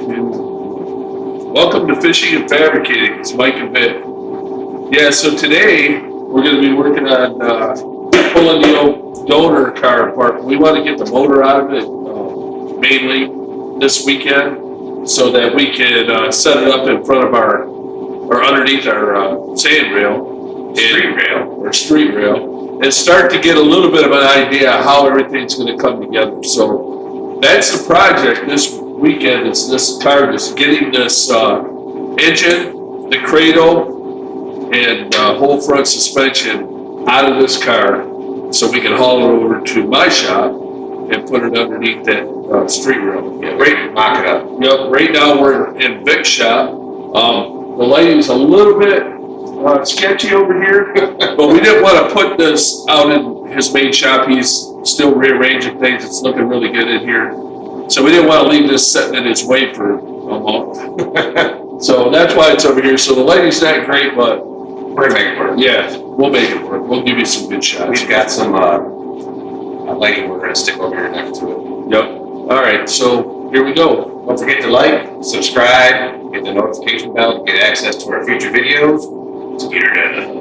Welcome to Fishing and Fabricating. It's Mike and Vic. Yeah, so today we're going to be working on pulling the old donor car apart. We want to get the motor out of it mainly this weekend so that we can set it up in front of our, or underneath our sand rail. Street rail. And start to get a little bit of an idea how everything's going to come together. So that's the project this weekend. It's this car, just getting this engine, the cradle, and whole front suspension out of this car so we can haul it over to my shop and put it underneath that street rail. Yeah, mock it up. Yep, right now we're in Vic's shop. The lighting's a little bit sketchy over here, but we didn't want to put this out in his main shop. He's still rearranging things. It's looking really good in here. So we didn't want to leave this sitting in his way for a month. So that's why it's over here. So the lighting's not great, but we're gonna make it work. Yeah, we'll make it work. We'll give you some good shots. We've got some lighting we're gonna stick over here next to it. Yep. All right, so here we go. Don't forget to like, subscribe, hit the notification bell to get access to our future videos. Let's get her done.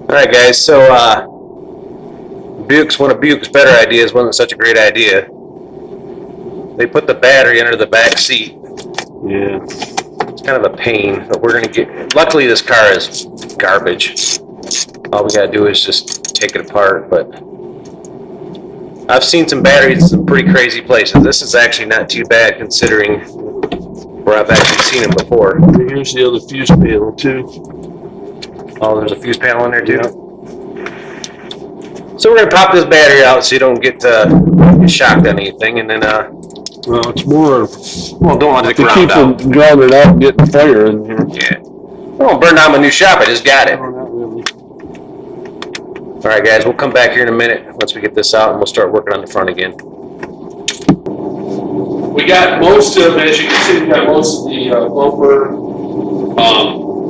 Alright guys, so one of Buick's better ideas wasn't such a great idea. They put the battery under the back seat. Yeah. It's kind of a pain, but we're going to get... Luckily this car is garbage. All we got to do is just take it apart, but... I've seen some batteries in some pretty crazy places. This is actually not too bad considering where I've actually seen them before. Here's the other fuse panel too. Oh, there's a fuse panel in there too? Yeah. So we're going to pop this battery out so you don't get shocked on anything, and then... well, it's more... Well, don't want it to keep ground out. them grounded out and getting fire in here. Yeah. I won't burn down my new shop, I just got it. No, not really. Alright guys, we'll come back here in a minute once we get this out, and we'll start working on the front again. We got most of, as you can see, we got most of the bumper,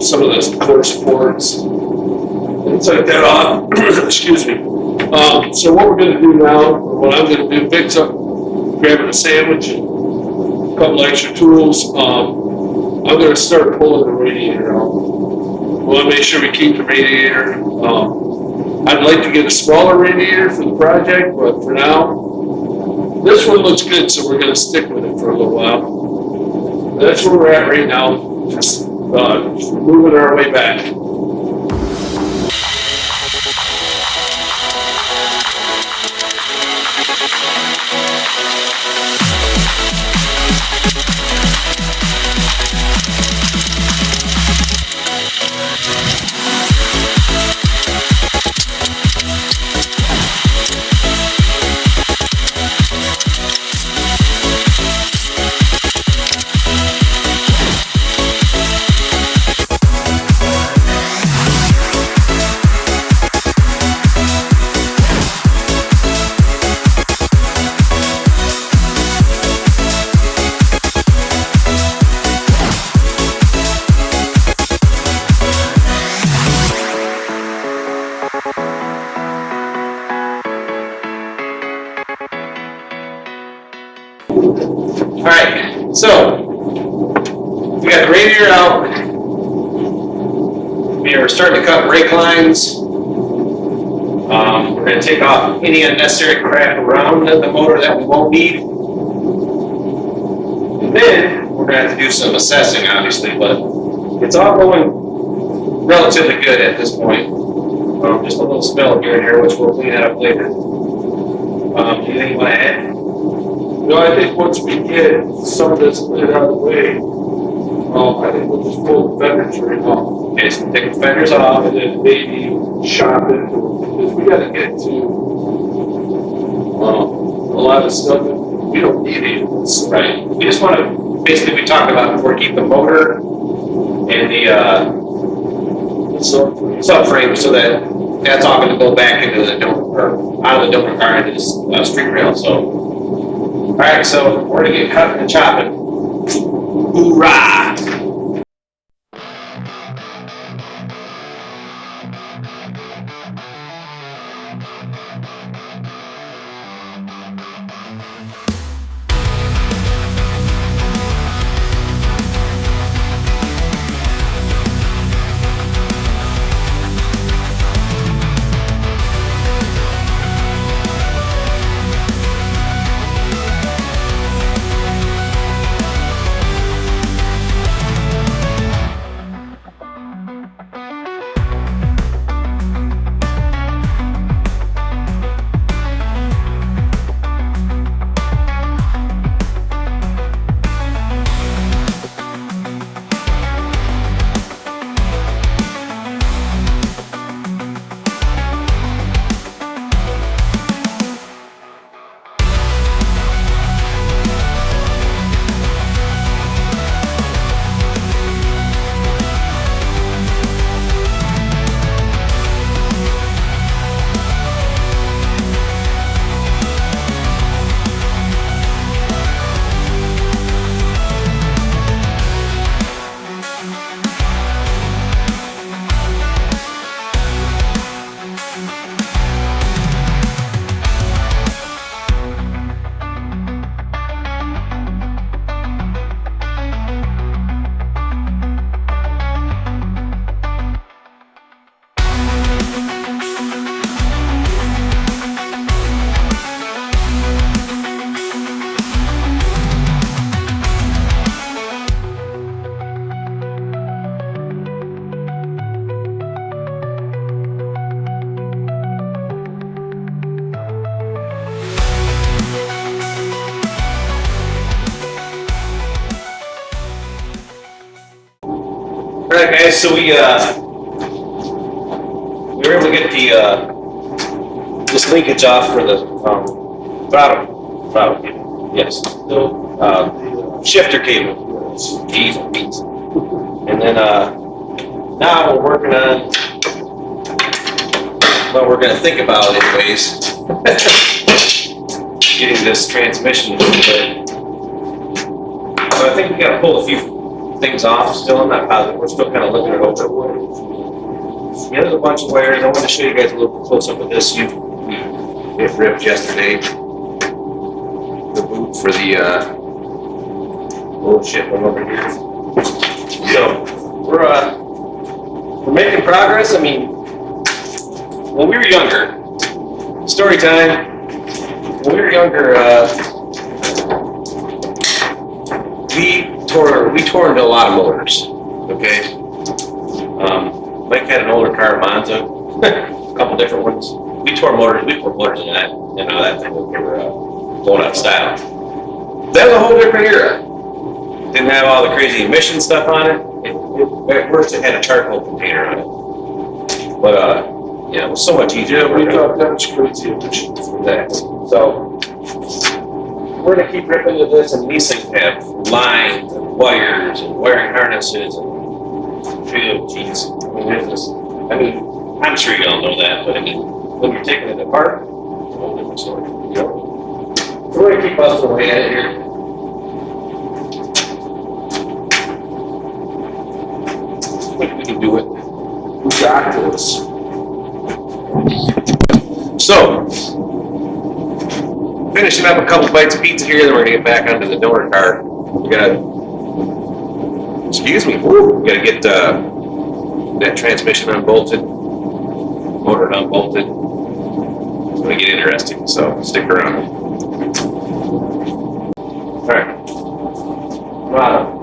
some of the core supports, things like that off. Excuse me. So what we're going to do now, or what I'm going to do, Vic's up grabbing a sandwich and a couple extra tools. I'm going to start pulling the radiator out. We want to make sure we keep the radiator. I'd like to get a smaller radiator for the project, but for now, this one looks good, so we're going to stick with it for a little while. That's where we're at right now. Just moving our way back. So, we got the radiator out. We are starting to cut brake lines. We're going to take off any unnecessary crap around the motor that we won't need. And then we're going to have to do some assessing, obviously, but it's all going relatively good at this point. Just a little smell here and there, which we'll clean that up later. Anything you want to add? No, I think once we get some of this cleared out of the way, I think we'll just pull the fenders right off. Okay, so take the fenders off. And then maybe shop it, because we gotta get to, a lot of stuff that we don't need any of this. Right. We just want to, basically, we talked about before, keep the motor and the subframe so that that's all going to go back into the donor, or out of the donor car into the street rail. So, all right, so we're going to get cutting and chopping. Hoorah! All right, guys. So we were able to get the this linkage off for the throttle cable. Yes. Shifter cable. G's and B's. And then now we're working on what we're going to think about, anyways. Getting this transmission. So I think we got to pull a few things off still. I'm not positive. We're still kind of looking at over. Yeah, there's a bunch of wires. I want to show you guys a little bit close up with this. It ripped yesterday. The boot for the old ship one over here. So we're making progress. I mean, when we were younger, story time. When we were younger, we tore into a lot of motors, okay? Mike had an older car, Monza, a couple different ones. We tore motors in that, and that thing was going out of style. That was a whole different era. Didn't have all the crazy emission stuff on it. At first it had a charcoal container on it. But, yeah, it was so much easier. We thought that was crazy emissions. Exactly. So, we're going to keep ripping into this, and these things have lines and wires and wiring harnesses and geez. I'm sure you all know that, but I mean, when you're taking it apart, it's a whole different story. You know? So we're going to keep busting away at it here. I think we can do it. We got this. So, finishing up a couple bites of pizza here, then we're going to get back onto the donor car. We gotta, excuse me, woo, we gotta get that transmission unbolted, motor unbolted. It's gonna get interesting, so stick around. All right. Wow.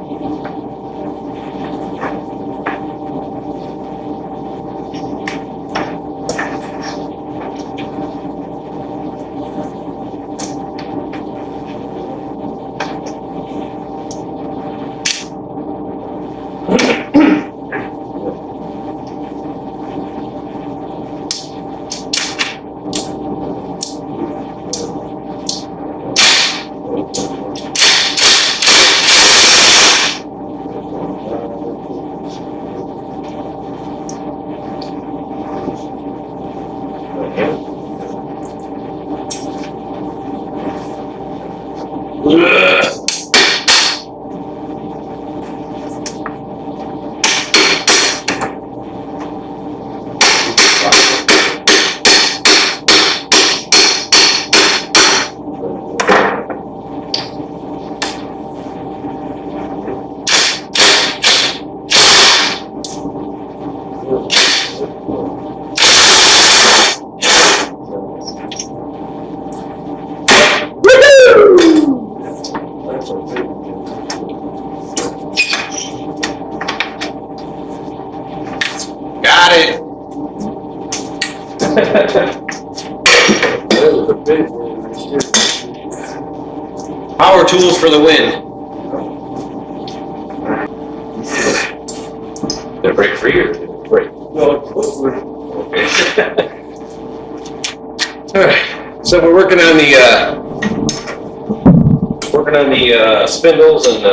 Got it. That was a big one right there. Power tools for the win. They're break free or break? No, hopefully. Okay. All right. So we're working on the spindles and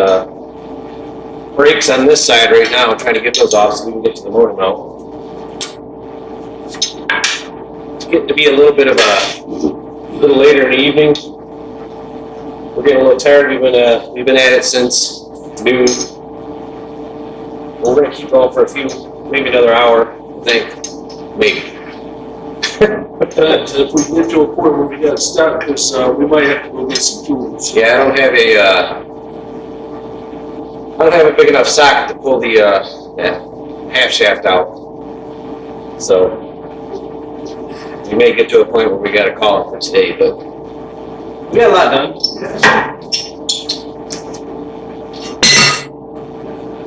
brakes on this side right now. Trying to get those off so we can get to the motor mount. It's getting to be a little bit of a little later in the evening. We're getting a little tired. We've been at it since noon. We're gonna keep going for a few, maybe another hour. I think, maybe. But if we get to a point where we gotta stop, because we might have to go get some tools. Yeah, I don't have a big enough socket to pull the half shaft out. So we may get to a point where we gotta call it for today, but we got a lot done.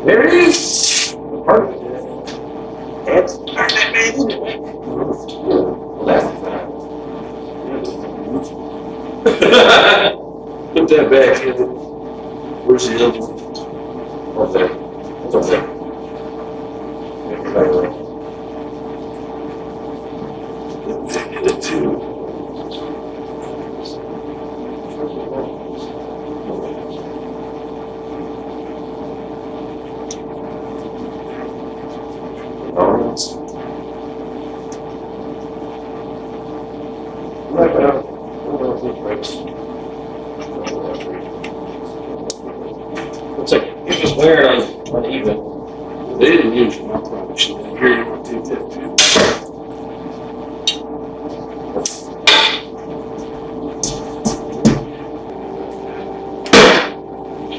There it is. Perfect. That's that bad, isn't it? Put that back in. Where's the other one? Over there. It's over there. Get it too. Looks like it was wearing uneven. They didn't use them. I probably should have. Here, you want to take that too.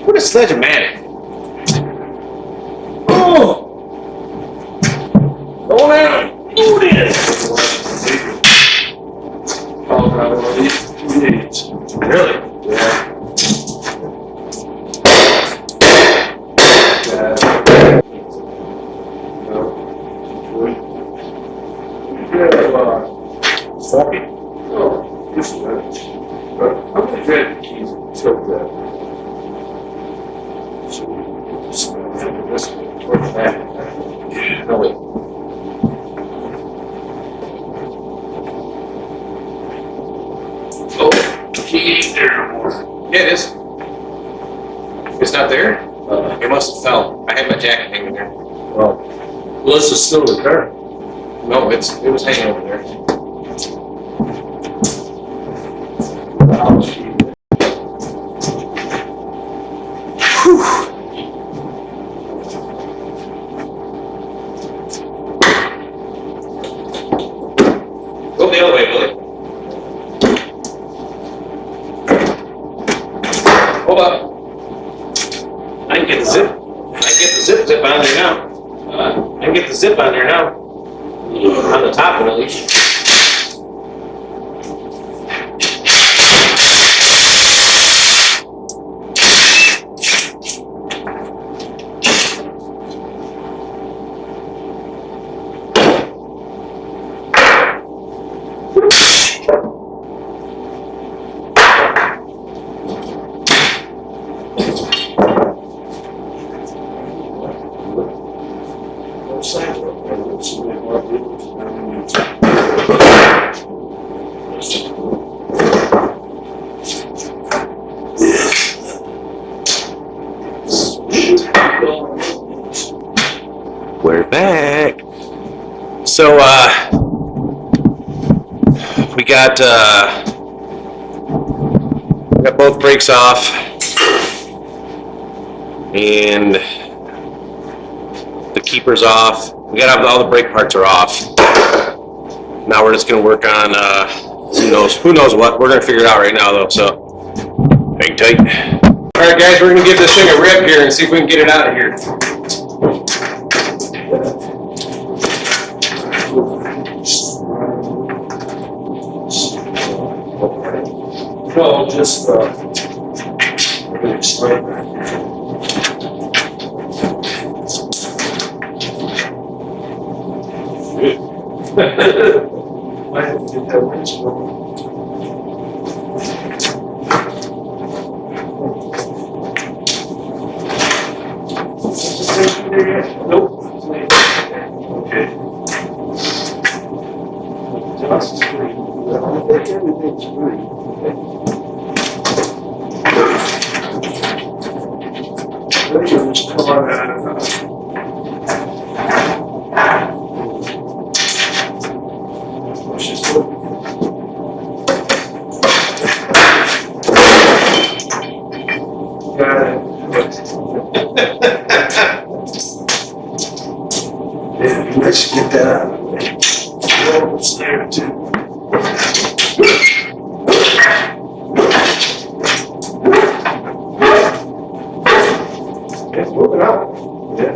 What a sledge-o-matic. Oh! Go down. Do this. Oh, no, well, these 2 days. Really? Yeah. Forky? Oh, just much. But I'm gonna grab the keys and tilt that. So, just figure this one towards that. Yeah. No, wait. Oh, the key ain't there anymore. Yeah, it is. It's not there? It must have fell. I had my jacket hanging there. Well, this is still the car. No, it was hanging over there. Ouch. Go the other way, Billy. Hold up. I can get the zip. I can get the zip on there now. I can get the zip on there now. On the top one at least. We're back. So, we got both brakes off, and the keeper's off. We got all the brake parts are off. Now we're just gonna work on who knows what. We're gonna figure it out right now though. So, hang tight. All right, guys, we're gonna give this thing a rip here and see if we can get it out of here. No, just explain that. Might have to get that wrench going. Nope. Okay. Josh is free. I think everything's free. Let me just come on out of that. Push this over. Got it. Yeah, let's get that out of the way. Oh, it's there too. It's moving out. Yeah.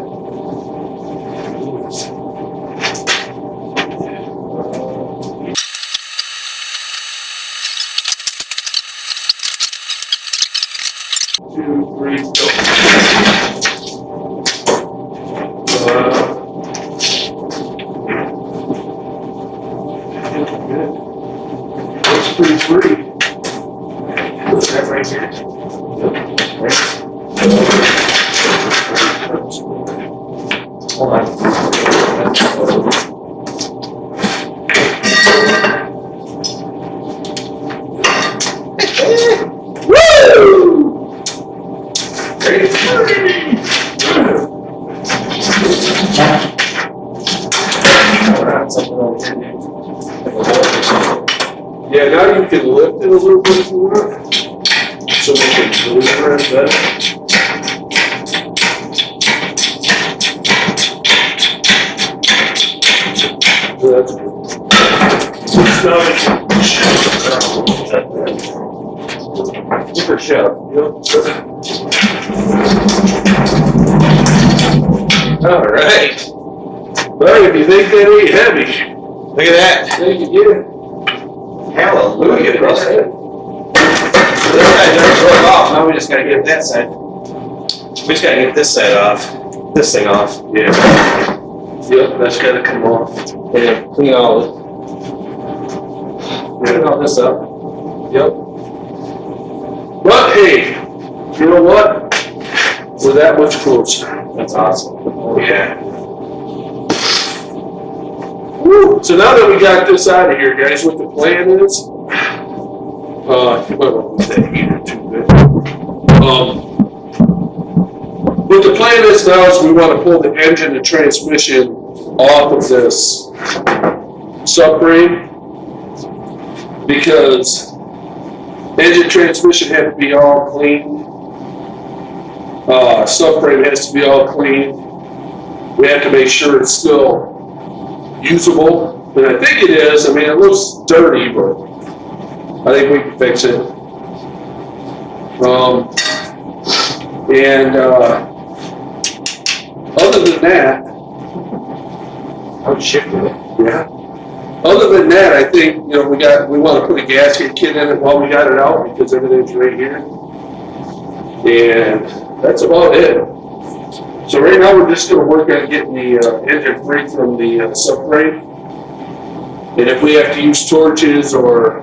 2, 3, go. Good. Looks pretty free. Put that right here. Hold on. Woo! Great. Yeah, now you can lift it a little bit if you want. So we can deliver it better. That's good. Super shelf. Yep. All right. Well, if you think that ain't heavy, Look at that. then you get it. Hallelujah, brother. This guy just broke off. Now we just gotta get that side. We just gotta get this side off. This thing off. Yeah. Yep, that's gotta come off. Yeah, clean all this up. Yep. But hey, you know what? We're that much closer. That's awesome. Oh yeah. Woo. So now that we got this out of here, guys, what the plan is, you might want to put that heater too big. What the plan is now is we want to pull the engine and transmission off of this subframe because engine transmission has to be all clean. Subframe has to be all clean. We have to make sure it's still usable, and I think it is. I mean, it looks dirty, but I think we can fix it. than that, I'm shifting it. yeah. Other than that, I think, we want to put a gasket kit in it while we got it out because everything's right here. And that's about it. So right now we're just going to work on getting the engine free from the subframe. And if we have to use torches or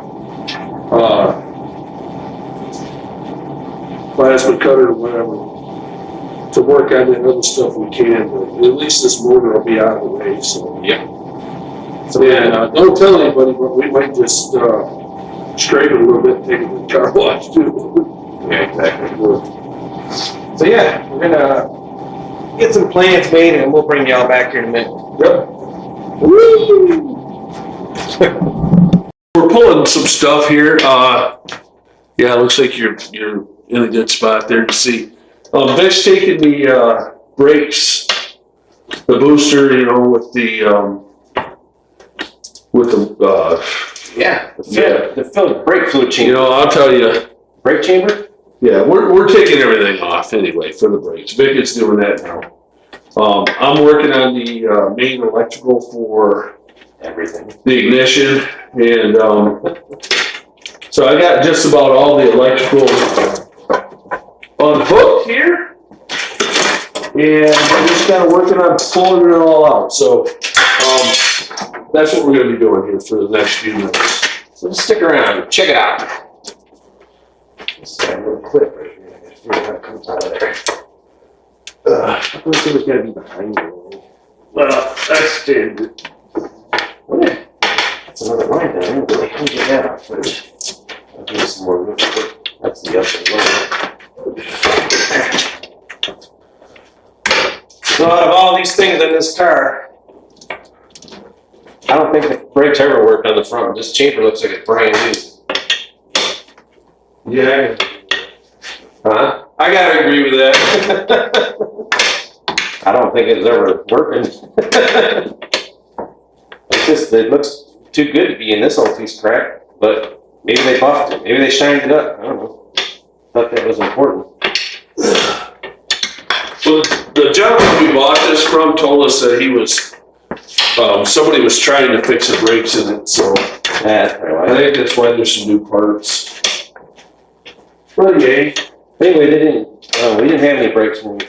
plasma cutter or whatever to work on that other stuff, we can. But at least this motor will be out of the way. So Yep. So yeah, don't tell anybody, but we might just scrape it a little bit, take it to the car wash too. Yeah, exactly. So yeah, we're gonna get some plans made and we'll bring y'all back here in a minute. Yep. Woo! We're pulling some stuff here. Yeah, it looks like you're in a good spot there to see. Vic's taking the brakes, the booster, with the the brake fluid chamber. I'll tell you. Brake chamber? Yeah, we're taking everything off anyway for the brakes. Vic is doing that now. I'm working on the main electrical for Everything. the ignition, and so I got just about all the electrical unhooked here, and I'm just kind of working on pulling it all out. So that's what we're going to be doing here for the next few minutes. So just stick around, check it out. Let's got a little clip right here. I gotta figure out how it comes out of there. I don't think it's gotta be behind you. Well, that's standard. What is? That's another line down there. But I can get that off first. I'll do some more room. That's the upper line. So out of all these things in this car, I don't think the brakes ever worked on the front. This chamber looks like it's brand new. Yeah. Huh? I gotta agree with that. I don't think it's ever working. It looks too good to be in this old piece of crap, but maybe they buffed it. Maybe they shined it up. I don't know. Thought that was important. Well, the gentleman we bought this from told us that he was, somebody was trying to fix the brakes in it, so That's probably I why. think that's why there's some new parts. But yay. Anyway, we didn't have any brakes when we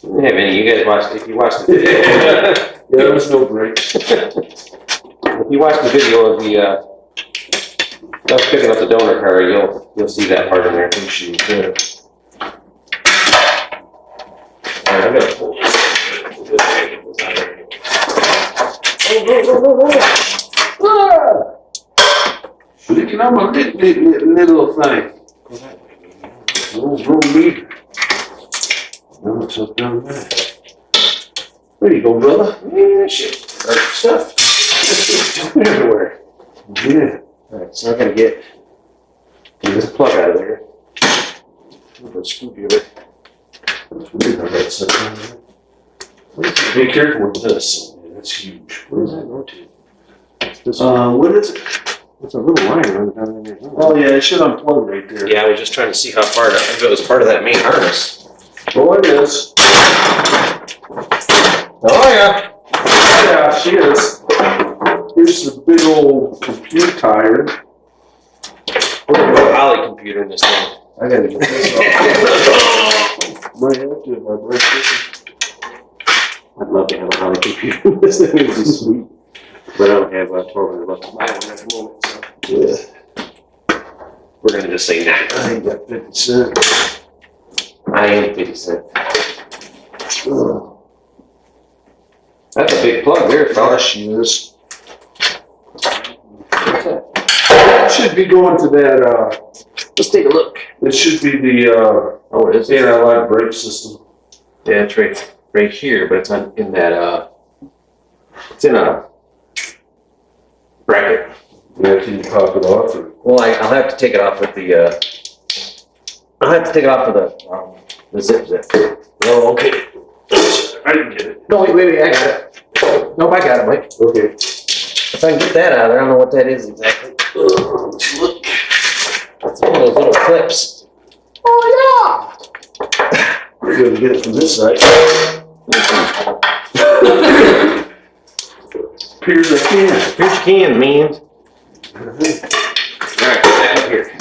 didn't have any. You guys watched, if you watched the video. Yeah, there was no brakes. If you watch the video of the us picking up the donor car, you'll see that part in there. I think she was there. Alright, I'm gonna pull this. Looking at my little thing. No meter. No, it's up down there. There you go, brother. Yeah, shit. Stuff. Everywhere. Yeah. Alright, so I'm gonna get this plug out of there. With a screwdriver. Be careful with this. That's huge. Where does that go to? What is it? It's a little line running down in there. Oh yeah, it should unplug right there. Yeah, I was just trying to see how far, if it was part of that main harness. Oh, it is. Oh, yeah. Yeah, she is. Here's the big old computer tire. We're gonna go Ollie computer in this thing. I gotta get this off. Might have to if I break this. I'd love to have a Ollie computer in this thing. It'd be sweet. But I don't have a 1200 left to buy one at the moment, so. Yeah. We're gonna just say nah. I ain't got 50 cents. I ain't 50 cents. That's a big plug there, fella. She is. It should be going to that, Let's take a look. it should be the, Oh, it is. anti-lock brake system. Yeah, it's right here, but it's on in that it's in a bracket. Yeah, can you pop it off? Or? Well, I'll have to take it off with the I'll have to take it off with the zip. Oh, okay. I didn't get it. No, wait, I got it. Nope, I got it, Mike. Okay. If I can get that out of there, I don't know what that is exactly. Look. It's one of those little clips. There be able to get it from this side. Appears I can. Here's your can, man. Alright, back here.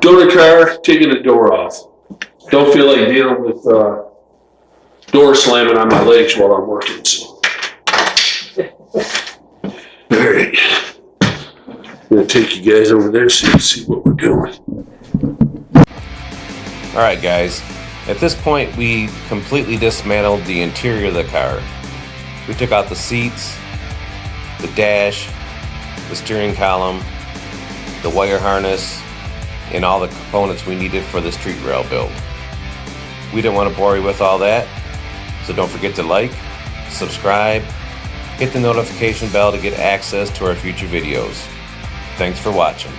Donor car, taking the door off. Don't feel like dealing with door slamming on my legs while I'm working, so. Alright. I'm gonna take you guys over there so you can see what we're doing. Alright guys, at this point we completely dismantled the interior of the car. We took out the seats, the dash, the steering column, the wire harness, and all the components we needed for the street rail build. We didn't want to bore you with all that, so don't forget to like, subscribe, hit the notification bell to get access to our future videos. Thanks for watching.